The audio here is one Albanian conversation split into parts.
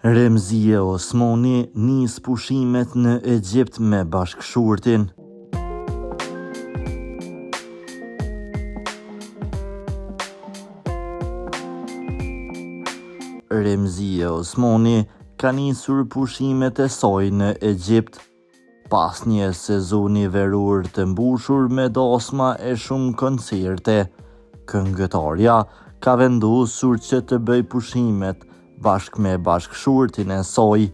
Remzia Osmani nis pushimet në Egjipt me bashkëshortin. Remzia Osmani ka nisur pushimet e saj në Egjipt pas një sezoni veror të mbushur me dasma e shumë koncerte. Këngëtarja ka vendosur që të bëj pushimet bashkë me bashkëshortin e saj.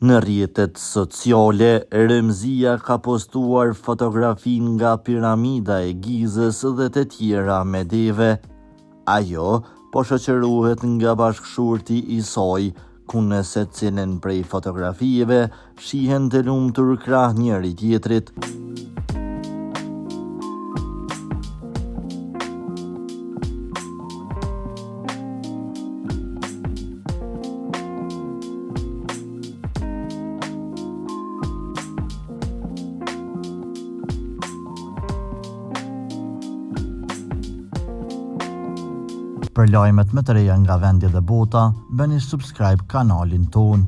Në rrjetet sociale, Remzia ka postuar fotografi nga piramida e Gizës dhe të tjera me deve. Ajo po shoqërohet nga bashkëshorti i saj, ku në secilin prej fotografive shihen të lumtur krah njëri tjetrit. Për lajmet më të reja nga vendi dhe bota, bëni subscribe kanalin ton.